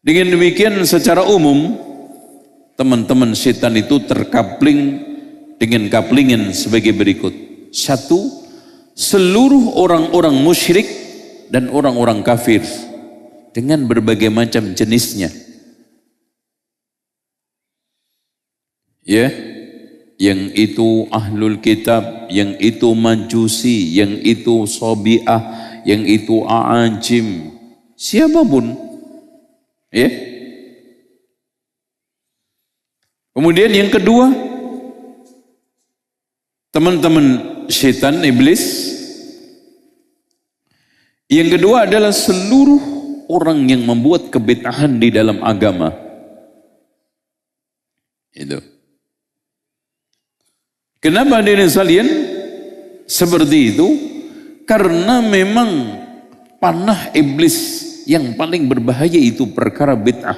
Dengan demikian secara umum teman-teman setan itu terkapling dengan kaplingan sebagai berikut. Satu, seluruh orang-orang musyrik dan orang-orang kafir dengan berbagai macam jenisnya. Ya, yang itu ahlul kitab, yang itu majusi, yang itu sobiah, yang itu a'ajim, siapapun. Ya. Kemudian yang kedua, teman-teman setan, iblis. Yang kedua adalah seluruh orang yang membuat kebid'ahan di dalam agama. Itu. Kenapa hadirin sekalian seperti itu? Karena memang panah iblis yang paling berbahaya itu perkara bid'ah.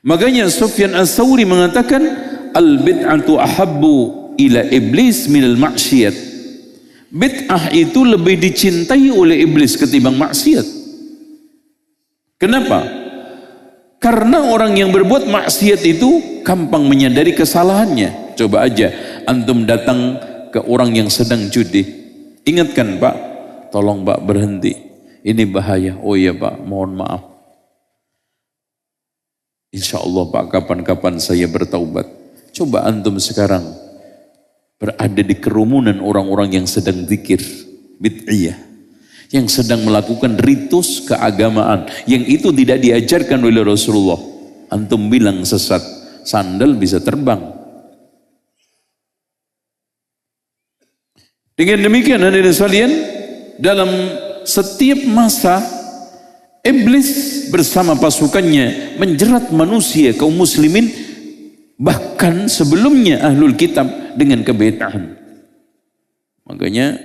Makanya Sufyan Ats-Tsauri mengatakan al-bid'atu ahabbu ila iblis minal maksiat. Bid'ah itu lebih dicintai oleh iblis ketimbang maksiat. Kenapa? Karena orang yang berbuat maksiat itu gampang menyadari kesalahannya. Coba aja antum datang ke orang yang sedang judi, ingatkan, Pak, tolong Pak berhenti, ini bahaya. Oh iya Pak, mohon maaf. Insya Allah Pak, kapan-kapan saya bertaubat. Coba antum sekarang berada di kerumunan orang-orang yang sedang zikir bid'iyah, yang sedang melakukan ritus keagamaan yang itu tidak diajarkan oleh Rasulullah. Antum bilang sesat, sandal bisa terbang. Dengan demikian hadirin sekalian, dalam setiap masa iblis bersama pasukannya menjerat manusia kaum muslimin, bahkan sebelumnya ahlul kitab, dengan kebid'ahan. Makanya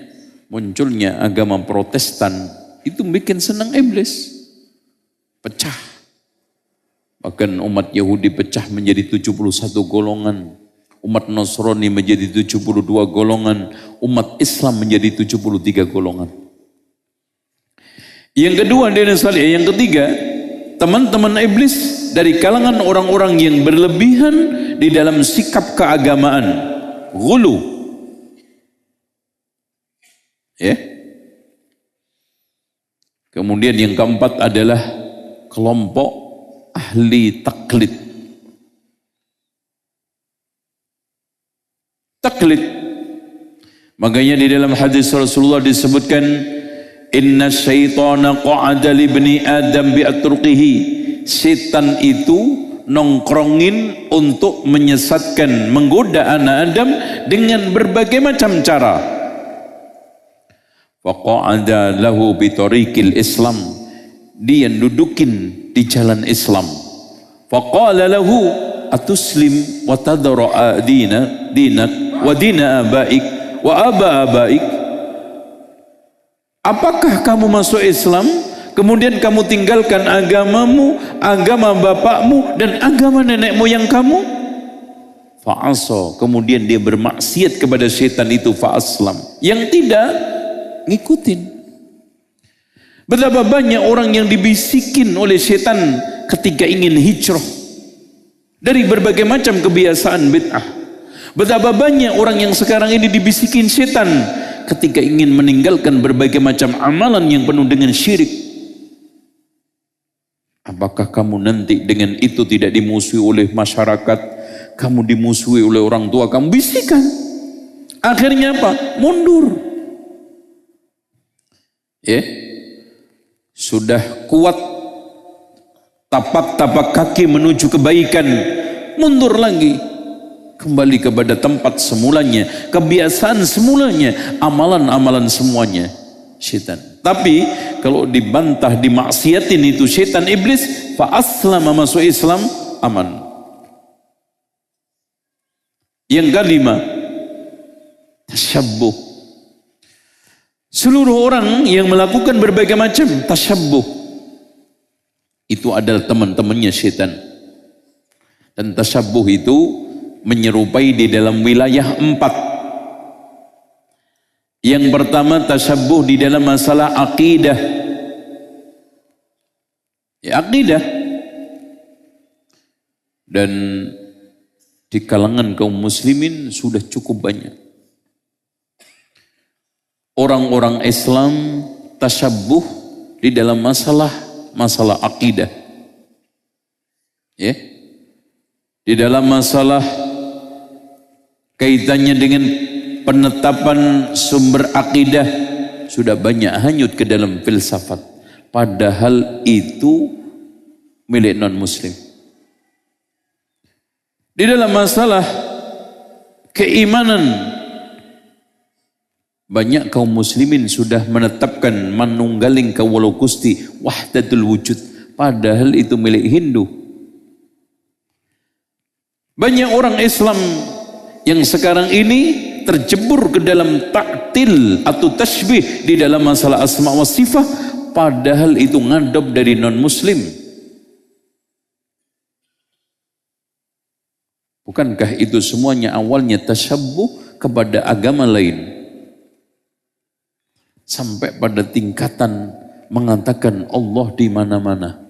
munculnya agama Protestan itu bikin senang iblis, pecah. Bahkan umat Yahudi pecah menjadi 71 golongan. Umat Nasrani menjadi 72 golongan, umat Islam menjadi 73 golongan. Yang kedua, yang ketiga, teman-teman iblis dari kalangan orang-orang yang berlebihan di dalam sikap keagamaan, ghulu. Ya. Kemudian yang keempat adalah kelompok ahli taklid. Taklid. Makanya di dalam hadis Rasulullah disebutkan, inna syaitana qa'ada li ibni adam bi'aturqihi. Setan itu nongkrongin untuk menyesatkan, menggoda anak Adam dengan berbagai macam cara. Faqa'ada lahu bitariqil Islam. Dia dudukin di jalan Islam. Faqala lahu atuslim wa tadra dinak wa dina abaik wa aba abaik. Apakah kamu masuk Islam kemudian kamu tinggalkan agamamu, agama bapakmu dan agama nenek moyang kamu? Fa'asa, kemudian dia bermaksiat kepada syaitan itu, fa'aslam. Yang tidak ngikutin. Betapa banyak orang yang dibisikin oleh syaitan ketika ingin hijrah dari berbagai macam kebiasaan bid'ah. Betapa banyak orang yang sekarang ini dibisikin setan ketika ingin meninggalkan berbagai macam amalan yang penuh dengan syirik. Apakah kamu nanti dengan itu tidak dimusuhi oleh masyarakat, kamu dimusuhi oleh orang tua, kamu bisikan. Akhirnya apa? Mundur. Ya, sudah kuat tapak-tapak kaki menuju kebaikan, mundur lagi. Kembali kepada tempat semulanya, kebiasaan semulanya, amalan-amalan semuanya syaitan. Tapi kalau dibantah, dimaksiatin itu syaitan iblis, fa aslama, masuk Islam, aman. Yang kelima, tasyabbuh. Seluruh orang yang melakukan berbagai macam tasyabbuh itu adalah teman-temannya syaitan. Dan tasyabbuh itu menyerupai di dalam wilayah 4. Yang pertama, tasyabbuh di dalam masalah akidah. Ya, akidah. Dan di kalangan kaum muslimin sudah cukup banyak orang-orang Islam tasyabbuh di dalam masalah akidah. Ya. Di dalam masalah kaitannya dengan penetapan sumber akidah sudah banyak hanyut ke dalam filsafat. Padahal itu milik non-muslim. Di dalam masalah keimanan, banyak kaum muslimin sudah menetapkan manunggaling kawula Gusti wahdatul wujud. Padahal itu milik Hindu. Banyak orang Islam yang sekarang ini terjebur ke dalam ta'til atau tasbih di dalam masalah asma wa sifat, padahal itu ngadop dari non-muslim. Bukankah itu semuanya awalnya tasyabbuh kepada agama lain? Sampai pada tingkatan mengatakan Allah di mana-mana.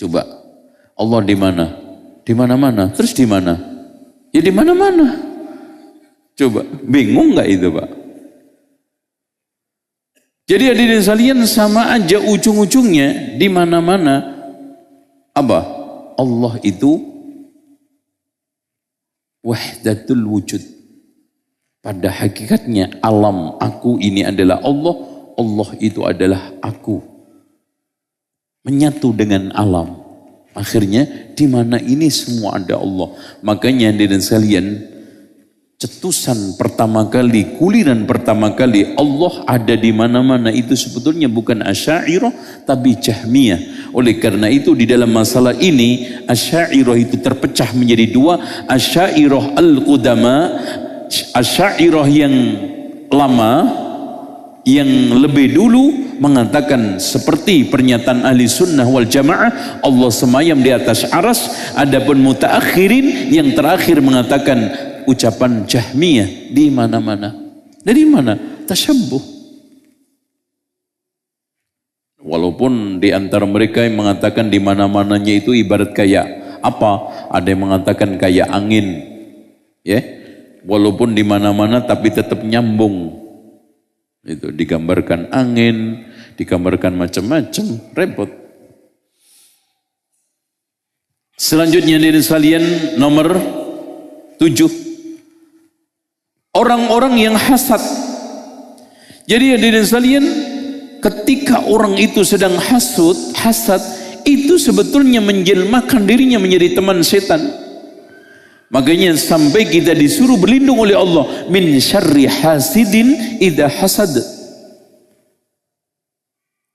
Coba, Allah di mana? Di mana-mana. Terus di mana? Ya di mana-mana. Coba, bingung nggak itu, Pak? Jadi hadirin sekalian, sama aja ujung-ujungnya di mana-mana. Apa? Allah itu wahdatul wujud. Pada hakikatnya alam aku ini adalah Allah, Allah itu adalah aku. Menyatu dengan alam. Akhirnya di mana ini semua ada Allah. Makanya hadirin sekalian, cetusan pertama kali, kuliran pertama kali Allah ada di mana-mana itu sebetulnya bukan Asy'ariyah tapi Jahmiyah. Oleh karena itu di dalam masalah ini Asy'ariyah itu terpecah menjadi dua, Asy'ariyah al-qudama, Asy'ariyah yang lama, yang lebih dulu mengatakan seperti pernyataan ahli sunnah wal jamaah, Allah semayam di atas aras. Adapun mutaakhirin yang terakhir mengatakan ucapan Jahmiyah di mana-mana. Dari mana? Tasyabbuh. Walaupun di antara mereka yang mengatakan di mana-mananya itu ibarat kayak apa? Ada yang mengatakan kayak angin, ya. Walaupun di mana-mana tapi tetap nyambung. Itu digambarkan angin, digambarkan macam-macam, repot. Selanjutnya dari sekalian nomor 7. Orang-orang yang hasad. Jadi hadirin sekalian, ketika orang itu sedang hasad itu sebetulnya menjelmakan dirinya menjadi teman setan. Makanya sampai kita disuruh berlindung oleh Allah min syarri hasidin idza hasad.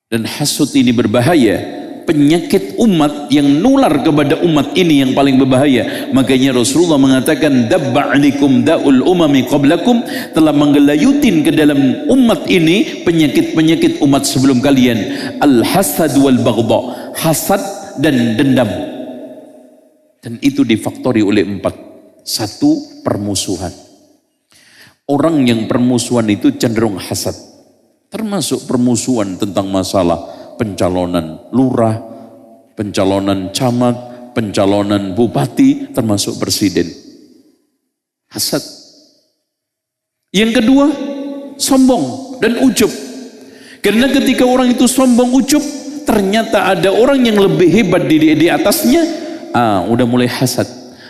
Dan hasud ini berbahaya. Penyakit umat yang nular kepada umat ini yang paling berbahaya. Makanya Rasulullah mengatakan dabba alikum da'ul umami qablakum, telah menggelayutin ke dalam umat ini penyakit-penyakit umat sebelum kalian. Al-hasad wal baghdha, hasad dan dendam. Dan itu difaktori oleh 4. 1, permusuhan. Orang yang permusuhan itu cenderung hasad. Termasuk permusuhan tentang masalah pencalonan lurah, pencalonan camat, pencalonan bupati, termasuk presiden. Hasad. Yang kedua, sombong dan ujub. Karena ketika orang itu sombong ujub, ternyata ada orang yang lebih hebat di atasnya, udah mulai hasad.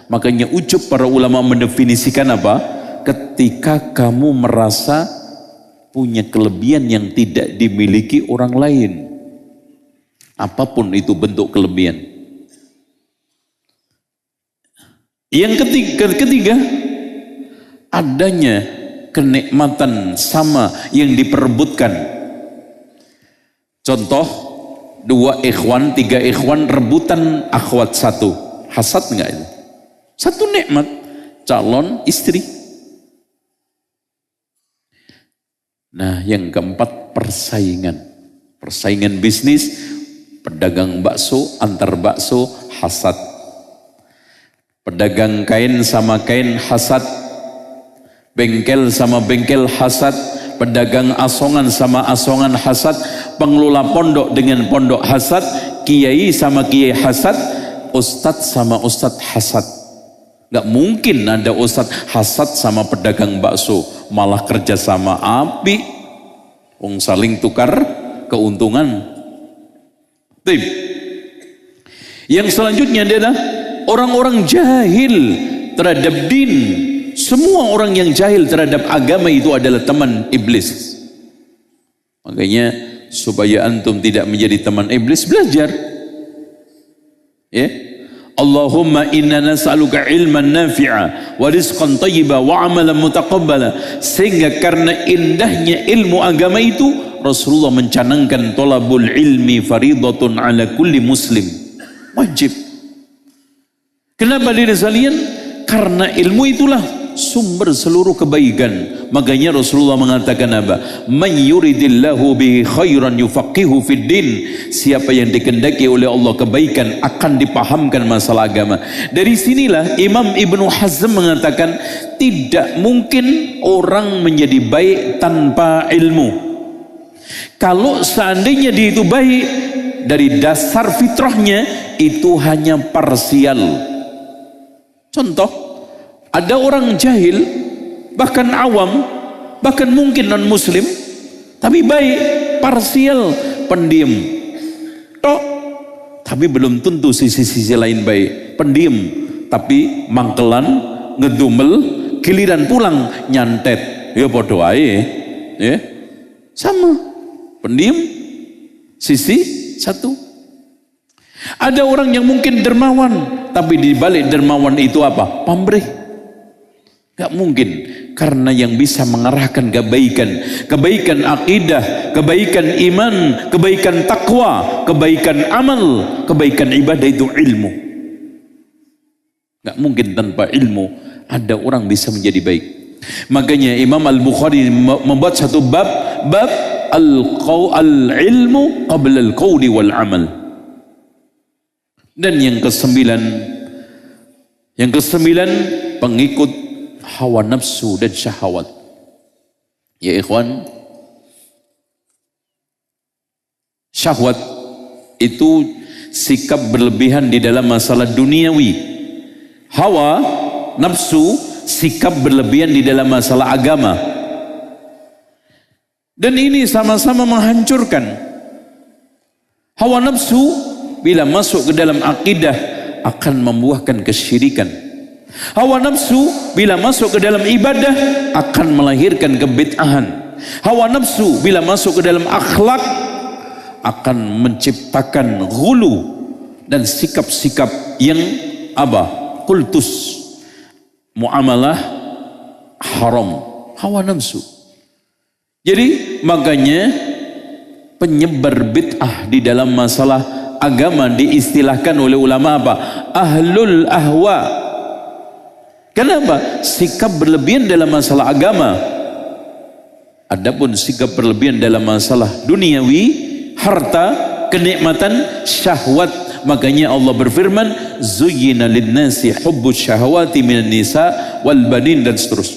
Makanya ujub para ulama mendefinisikan apa? Ketika kamu merasa punya kelebihan yang tidak dimiliki orang lain. Apapun itu bentuk kelebihan. Yang ketiga, adanya kenikmatan sama yang diperebutkan. Contoh, 2 ikhwan, 3 ikhwan rebutan akhwat 1. Hasad enggak itu? Satu nikmat, calon istri. Nah, yang keempat, persaingan. Persaingan bisnis, pedagang bakso, antar bakso, hasad. Pedagang kain sama kain, hasad. Bengkel sama bengkel, hasad. Pedagang asongan sama asongan, hasad. Pengelola pondok dengan pondok, hasad. Kiai sama kiai, hasad. ustadz sama ustadz hasad. Gak mungkin ada ustadz hasad sama pedagang bakso, malah kerja sama api, saling tukar keuntungan. Yang selanjutnya adalah orang-orang jahil terhadap din. Semua orang yang jahil terhadap agama itu adalah teman iblis. Makanya supaya antum tidak menjadi teman iblis, belajar. Ya. Allahumma inna nas'aluka ilman nafi'a wa rizqan thayyiba wa amalan mutaqabbala. Sehingga karena indahnya ilmu agama itu, Rasulullah mencanangkan thalabul ilmi faridatun ala kulli muslim. Wajib. Kenapa diri sekalian? Karena ilmu itulah sumber seluruh kebaikan. Makanya Rasulullah mengatakan apa? Man yuridillahu bihi khairan yufaqihu fid din. Siapa yang dikehendaki oleh Allah kebaikan akan dipahamkan masalah agama. Dari sinilah Imam Ibnu Hazm mengatakan tidak mungkin orang menjadi baik tanpa ilmu. Kalau seandainya dia itu baik, dari dasar fitrahnya itu hanya parsial. Contoh, ada orang jahil, bahkan awam, bahkan mungkin non muslim, tapi baik, parsial, pendiam. Tok, tapi belum tentu sisi-sisi lain baik. Pendiam, tapi mangkelan, ngedumel, giliran pulang nyantet. Ya podo ae, ya. Sama. Pendiam, sisi satu. Ada orang yang mungkin dermawan, tapi di balik dermawan itu apa? Pamrih. Gak mungkin, karena yang bisa mengarahkan kebaikan akidah, kebaikan iman, kebaikan takwa, kebaikan amal, kebaikan ibadah itu ilmu. Gak mungkin tanpa ilmu ada orang bisa menjadi baik. Makanya Imam Al-Bukhari membuat satu bab al-ilmu qabla al-qawli wal amal. Dan yang kesembilan, pengikut hawa nafsu dan syahwat. Ya ikhwan, syahwat itu sikap berlebihan di dalam masalah duniawi. Hawa nafsu sikap berlebihan di dalam masalah agama. Dan ini sama-sama menghancurkan. Hawa nafsu bila masuk ke dalam akidah akan membuahkan kesyirikan. Hawa nafsu bila masuk ke dalam ibadah akan melahirkan kebid'ahan. Hawa nafsu bila masuk ke dalam akhlak akan menciptakan ghulu dan sikap-sikap yang kultus, muamalah haram. Hawa nafsu. Jadi makanya penyebar bid'ah di dalam masalah agama diistilahkan oleh ulama apa? Ahlul ahwa. Kenapa? Sikap berlebihan dalam masalah agama. Adapun sikap berlebihan dalam masalah duniawi, harta, kenikmatan, syahwat. Makanya Allah berfirman, zuyyina lin-nasi hubbus syahawati minan nisa wal banin, dan seterusnya.